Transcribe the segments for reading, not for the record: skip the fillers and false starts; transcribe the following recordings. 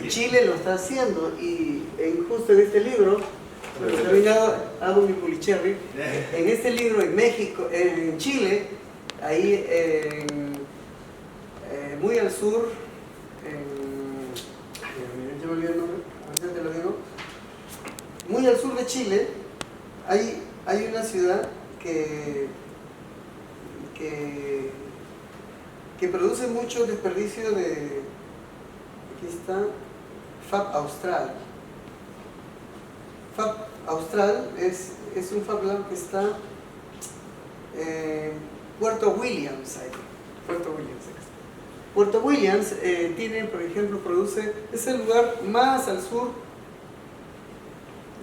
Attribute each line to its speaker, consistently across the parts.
Speaker 1: Chile lo está haciendo y justo en este libro, bueno, terminado, hago mi pulicherry, en este libro en México, en Chile, ahí muy al sur, yo me olvidé el nombre, ahorita te lo digo, muy al sur de Chile, hay una ciudad que produce mucho desperdicio de, aquí está, Fab Austral. Fab Austral es un Fab Lab que está Puerto Williams ahí. Puerto Williams tiene, por ejemplo, produce, es el lugar más al sur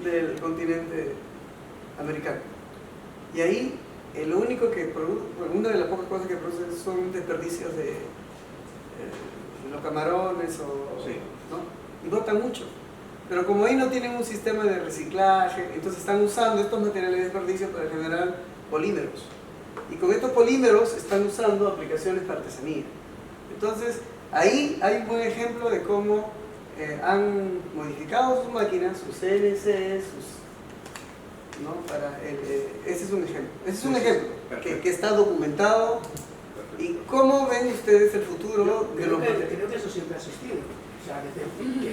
Speaker 1: del continente americano. Y ahí lo único que produce, bueno, una de las pocas cosas que produce son desperdicios de los camarones
Speaker 2: sí,
Speaker 1: ¿no? Y botan mucho. Pero como ahí no tienen un sistema de reciclaje, entonces están usando estos materiales de desperdicio para generar polímeros. Y con estos polímeros están usando aplicaciones para artesanía. Entonces, ahí hay un buen ejemplo de cómo han modificado sus máquinas, sus CNC, ¿no? Ese es un ejemplo. Ese es un ejemplo que está documentado. ¿Y cómo ven ustedes el futuro de los materiales?
Speaker 3: Creo que eso siempre ha existido. O sea,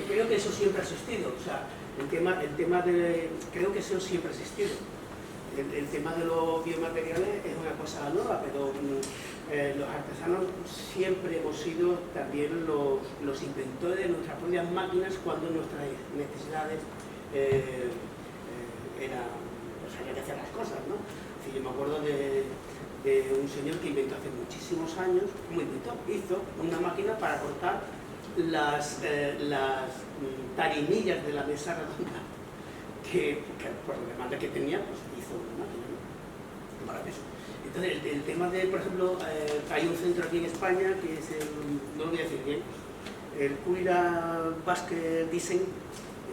Speaker 3: creo que eso siempre ha existido. O sea, el tema de... Creo que eso siempre ha existido. El tema de los biomateriales es una cosa nueva, pero los artesanos siempre hemos sido también los inventores de nuestras propias máquinas cuando nuestras necesidades eran, pues había que hacer las cosas, ¿no? Es decir, yo me acuerdo de un señor que inventó hace muchísimos años, hizo una máquina para cortar las tarimillas de la mesa redonda, que por la demanda que tenía, pues hizo una máquina, ¿no? Maravilloso. Entonces, el tema de, por ejemplo, hay un centro aquí en España que es no lo voy a decir bien, el Cuira Basque Design,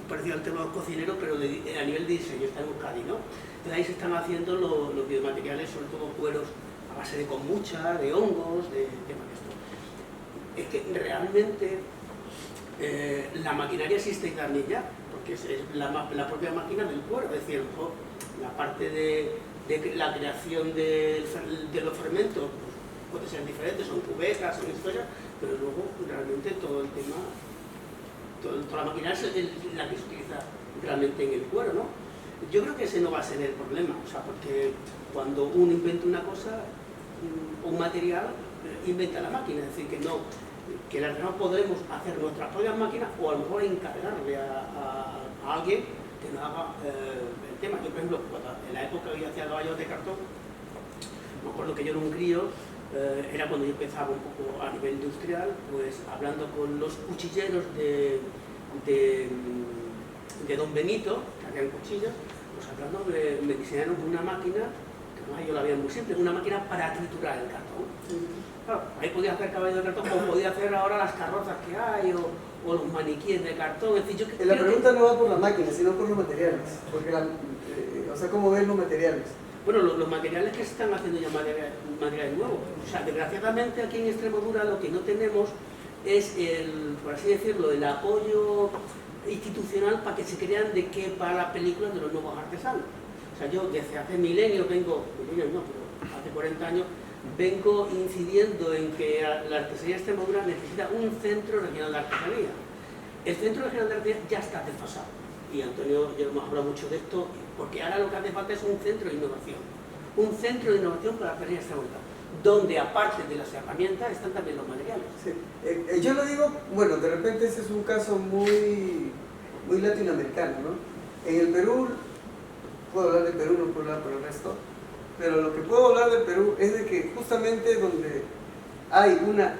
Speaker 3: parecido al tema de los cocineros, pero a nivel de diseño, está en Euskadi, ¿no? Entonces ahí se están haciendo los biomateriales, sobre todo cueros a base de kombucha, de hongos, de temas de esto. Es que realmente la maquinaria existe también ya, porque es la propia máquina del cuero, es decir, a lo mejor la parte de la creación de los fermentos pues, puede ser diferente, son cubetas, son historias, pero luego realmente todo el tema, toda la maquinaria es la que se utiliza realmente en el cuero, ¿no? Yo creo que ese no va a ser el problema, o sea, porque cuando uno inventa una cosa, un material, inventa la máquina, es decir, que no podremos hacer nuestras propias máquinas o a lo mejor encargarle a alguien que nos haga el tema. Yo, por ejemplo, en la época que yo hacía caballos de cartón, me acuerdo que yo era un crío, era cuando yo empezaba un poco a nivel industrial, pues hablando con los cuchilleros de Don Benito, que hacían cuchillos, pues hablando me diseñaron una máquina, que además yo la veía muy simple, una máquina para triturar el cartón. Claro, ahí podía hacer caballos de cartón, como podía hacer ahora las carrozas que hay, o los maniquíes de cartón. Es decir,
Speaker 1: la pregunta no va por las máquinas, sino por los materiales. Porque o sea, ¿cómo ven los materiales?
Speaker 3: Bueno, los materiales que se están haciendo ya materiales nuevos. O sea, desgraciadamente aquí en Extremadura lo que no tenemos es por así decirlo, el apoyo institucional para que se crean para las películas de los nuevos artesanos. O sea, yo desde hace milenios pero hace 40 años, vengo incidiendo en que la artesanía de Extremadura necesita un centro regional de artesanía. El centro regional de artesanía ya está desfasado. Y Antonio y yo hemos hablado mucho de esto, porque ahora lo que hace falta es un centro de innovación. Un centro de innovación para la artesanía de Extremadura, donde aparte de las herramientas están también los materiales.
Speaker 1: Sí. Yo lo digo, bueno, de repente ese es un caso muy latinoamericano, ¿no? En el Perú, puedo hablar del Perú, no puedo hablar por el resto, pero lo que puedo hablar del Perú es de que justamente donde hay una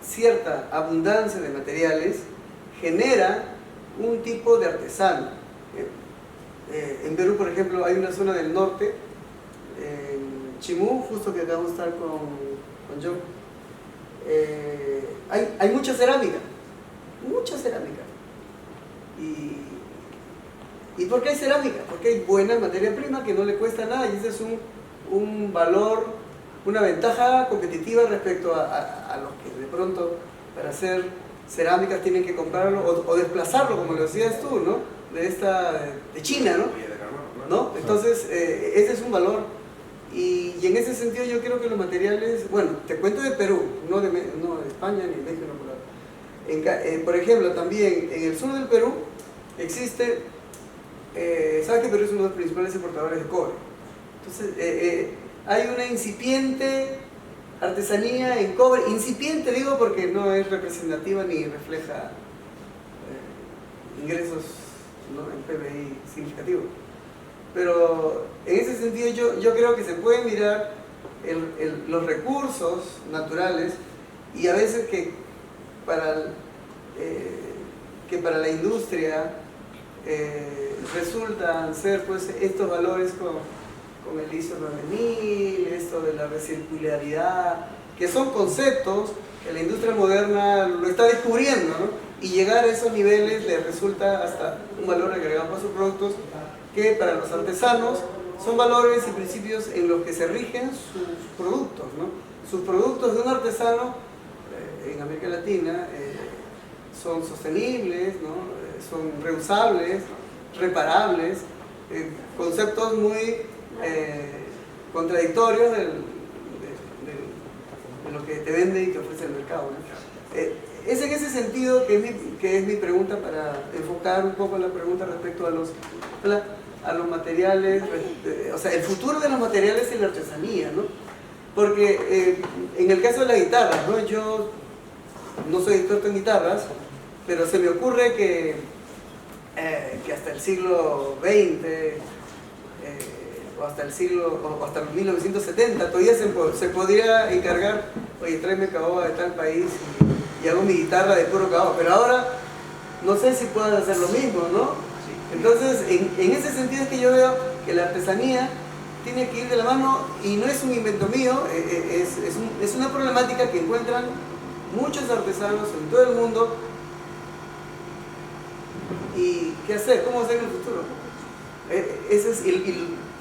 Speaker 1: cierta abundancia de materiales, genera un tipo de artesano. En Perú, por ejemplo, hay una zona del norte, en Chimú, justo que acabamos de estar con John, hay mucha cerámica. ¿Y por qué hay cerámica? Porque hay buena materia prima que no le cuesta nada y ese es un valor, una ventaja competitiva respecto a los que de pronto para hacer cerámicas tienen que comprarlo o desplazarlo, como lo decías tú, ¿no? De China, ¿no? ¿No? Entonces, ese es un valor. Y en ese sentido yo creo que los materiales, bueno, te cuento de Perú, no de España ni México, por ejemplo, también en el sur del Perú existe, sabes que Perú es uno de los principales exportadores de cobre. Entonces, hay una incipiente artesanía en cobre, incipiente digo porque no es representativa ni refleja ingresos, ¿no?, en PBI significativo. Pero en ese sentido yo creo que se puede mirar los recursos naturales, y a veces que para la industria resultan ser pues estos valores con el ISO 9000, esto de la recircularidad, que son conceptos que la industria moderna lo está descubriendo, ¿no? Y llegar a esos niveles les resulta hasta un valor agregado para sus productos, que para los artesanos son valores y principios en los que se rigen sus productos, ¿no? Sus productos de un artesano en América Latina son sostenibles, ¿no? Son reusables, reparables, conceptos muy contradictorios de lo que te vende y te ofrece el mercado, ¿no? Es en ese sentido que es mi pregunta, para enfocar un poco la pregunta respecto a los materiales, o sea, el futuro de los materiales en la artesanía, ¿no? Porque en el caso de la guitarra, ¿no? Yo no soy experto en guitarras, pero se me ocurre que hasta el siglo XX o hasta los 1970 todavía se podría encargar, oye, tráeme caoba de tal país y hago mi guitarra de puro caoba, pero ahora no sé si puedan hacer lo mismo, ¿no? Entonces, en ese sentido es que yo veo que la artesanía tiene que ir de la mano, y no es un invento mío, es una problemática que encuentran muchos artesanos en todo el mundo. ¿Y qué hacer? ¿Cómo hacer en el futuro? Ese es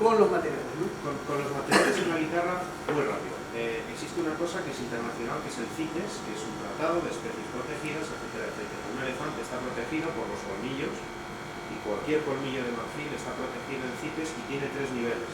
Speaker 1: con los materiales, ¿no?
Speaker 2: Con los materiales en la guitarra, muy rápido. Existe una cosa que es internacional, que es el CITES, que es un tratado de especies protegidas, etcétera, etcétera. Un elefante está protegido por los colmillos, y cualquier colmillo de marfil está protegido en CITES y tiene 3 niveles.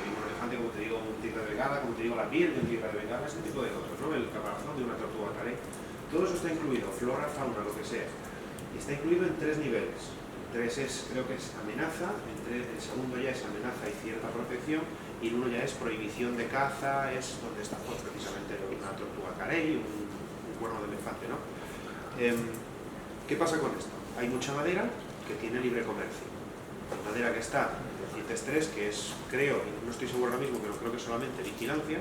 Speaker 2: Un elefante, como te digo, un tigre de bengala, como te digo, la piel de un tigre de bengala, este tipo de cosas, ¿no? El caparazón de una tortuga carey. Todo eso está incluido, flora, fauna, lo que sea. Y está incluido en 3 niveles. 3 creo que es amenaza, el segundo ya es amenaza y cierta protección, y el 1 ya es prohibición de caza, es donde está pues, precisamente una tortuga carey, un cuerno de elefante, ¿no? ¿Qué pasa con esto? Hay mucha madera que tiene libre comercio. Madera que está en CITES 3, que es, creo, no estoy seguro ahora mismo, pero creo que solamente vigilancia.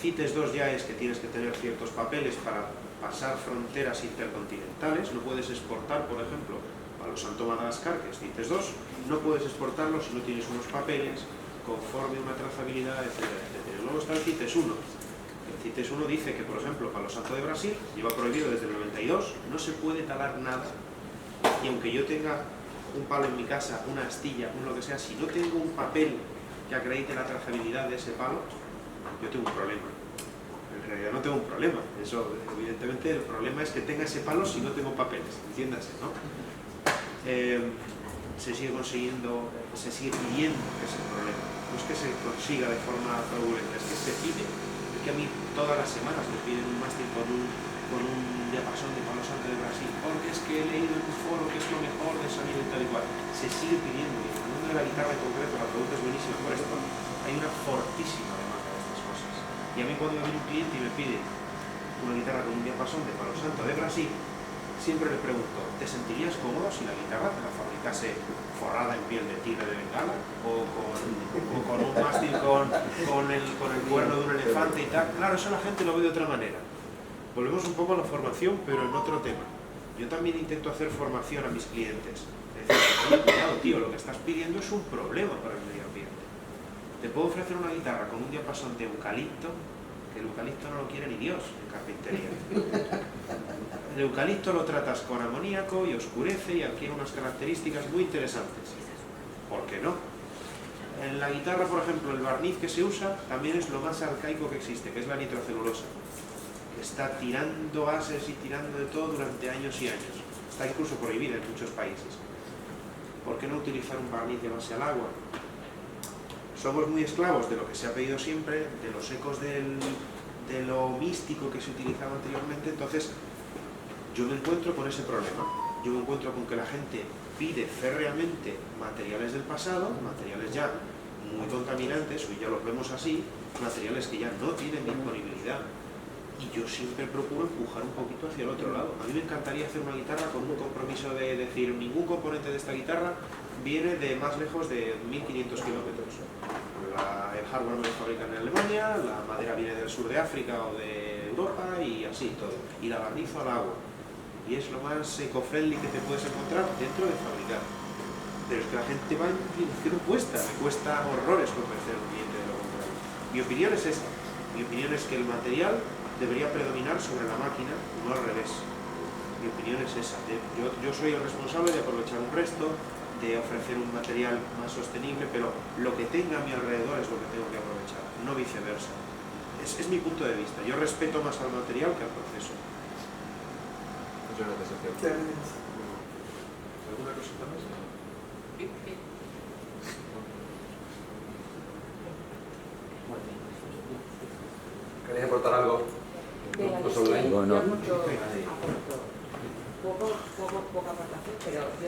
Speaker 2: CITES 2 ya es que tienes que tener ciertos papeles para pasar fronteras intercontinentales. No puedes exportar, por ejemplo, a los Santo Madagascar, que es CITES 2, no puedes exportarlo si no tienes unos papeles conforme una trazabilidad, etcétera, etcétera. Luego está el CITES 1. El CITES 1 dice que, por ejemplo, Palo Santo de Brasil lleva prohibido desde el 92, no se puede talar nada, y aunque yo tenga un palo en mi casa, una astilla, lo que sea, si no tengo un papel que acredite la trazabilidad de ese palo, yo tengo un problema. En realidad no tengo un problema, eso evidentemente el problema es que tenga ese palo si no tengo papeles, entiéndase, ¿no? Se sigue consiguiendo, se sigue pidiendo, que es el problema. No es que se consiga de forma fraudulenta, es que se pide. Es que a mí todas las semanas me piden un mástil con un diapasón de Palo Santo de Brasil, porque es que he leído en un foro que es lo mejor de sonido y tal y cual. Se sigue pidiendo, y en el mundo de la guitarra en concreto, la pregunta es buenísima por esto. Hay una fortísima demanda de estas cosas. Y a mí cuando me viene un cliente y me pide una guitarra con un diapasón de Palo Santo de Brasil, siempre le pregunto, ¿te sentirías cómodo si la guitarra te la fabricase forrada en piel de tigre de bengala? O con un mástil con el cuerno de un elefante y tal. Claro, eso la gente lo ve de otra manera. Volvemos un poco a la formación, pero en otro tema. Yo también intento hacer formación a mis clientes. Es decir, cuidado, tío, lo que estás pidiendo es un problema para el medio ambiente. Te puedo ofrecer una guitarra con un diapasón de eucalipto, que el eucalipto no lo quiere ni Dios en carpintería. El eucalipto lo tratas con amoníaco y oscurece y adquiere unas características muy interesantes. ¿Por qué no? En la guitarra, por ejemplo, el barniz que se usa también es lo más arcaico que existe, que es la nitrocelulosa. está tirando gases y tirando de todo durante años y años. Está incluso prohibida en muchos países. ¿Por qué no utilizar un barniz de base al agua? Somos muy esclavos de lo que se ha pedido siempre, de los ecos de lo místico que se utilizaba anteriormente. Entonces yo me encuentro con ese problema. Yo me encuentro con que la gente pide férreamente materiales del pasado, materiales ya muy contaminantes, hoy ya los vemos así, materiales que ya no tienen disponibilidad. Y yo siempre procuro empujar un poquito hacia el otro lado. A mí me encantaría hacer una guitarra con un compromiso de decir, ningún componente de esta guitarra viene de más lejos de 1500 kilómetros. El hardware me lo fabrican en Alemania, la madera viene del sur de África o de Europa y así todo. Y la barnizo al agua. Y es lo más eco-friendly que te puedes encontrar dentro de fabricar. Pero es que la gente va en dirección opuesta. Me cuesta horrores convencer a un cliente de lo contrario. Mi opinión es esta. Mi opinión es que el material debería predominar sobre la máquina, no al revés. Mi opinión es esa. Yo soy el responsable de aprovechar un resto, de ofrecer un material más sostenible, pero lo que tenga a mi alrededor es lo que tengo que aprovechar, no viceversa. Es mi punto de vista. Yo respeto más al material que al proceso.
Speaker 4: Muchas gracias, Sergio. ¿Alguna cosita más? ¿Queréis aportar algo?
Speaker 5: Venga,
Speaker 4: Pues
Speaker 5: yo sí,
Speaker 4: online.
Speaker 5: yo
Speaker 6: Bueno.
Speaker 5: mucho aporto. Poca aportación, pero